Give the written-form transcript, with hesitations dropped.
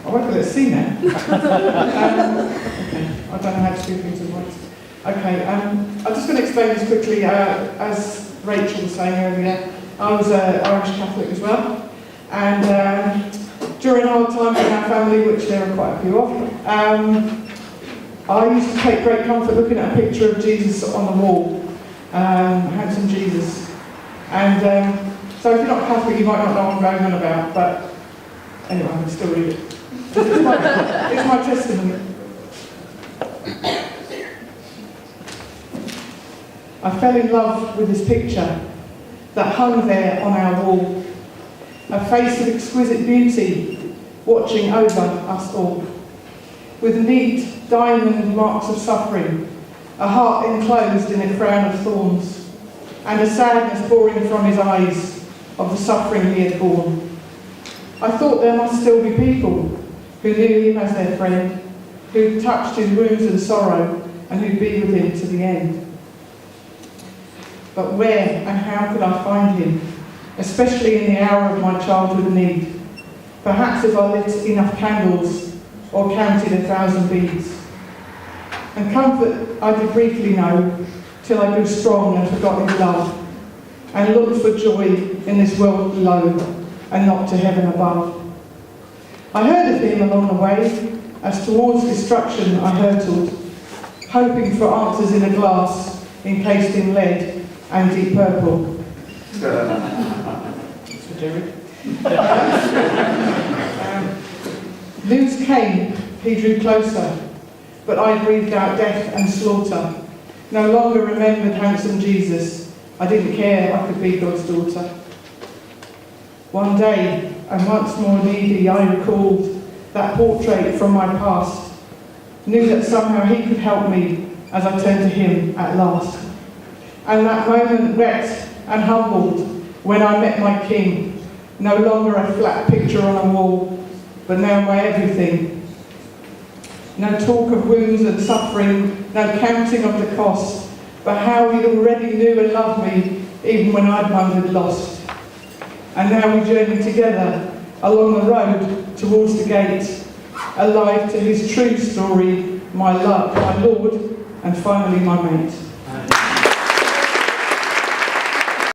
I won't let C now. Okay, I don't know how to do things at once. Okay, I'm just going to explain this quickly. As Rachel was saying earlier, I was Irish Catholic as well, and during hard times in our family, which there are quite a few of, I used to take great comfort looking at a picture of Jesus on the wall, handsome Jesus. And so if you're not Catholic, you might not know what I'm going on about, but anyway, I can still read it. It's my testimony. I fell in love with this picture that hung there on our wall, a face of exquisite beauty watching over us all, with neat diamond marks of suffering, a heart enclosed in a crown of thorns, and a sadness pouring from his eyes of the suffering he had borne. I thought there must still be people who knew him as their friend, who touched his wounds and sorrow, and who'd be with him to the end. But where and how could I find him, especially in the hour of my childhood need? Perhaps if I lit enough candles or counted 1,000 beads. And comfort I did briefly know, till I grew strong and forgot his love, and looked for joy in this world below, and not to heaven above. I heard of him along the way, as towards destruction I hurtled, hoping for answers in a glass encased in lead and deep purple. That's for Jerry. News came, he drew closer, but I breathed out death and slaughter. No longer remembered handsome Jesus. I didn't care, I could be God's daughter. One day, and once more needy, I recalled that portrait from my past, knew that somehow he could help me as I turned to him at last. And that moment wept and humbled when I met my King, no longer a flat picture on a wall, but now my everything. No talk of wounds and suffering, no counting of the cost, but how he already knew and loved me, even when I'd wandered lost. And now we journey together along the road towards the gate, alive to his true story, my love, my Lord, and finally my mate.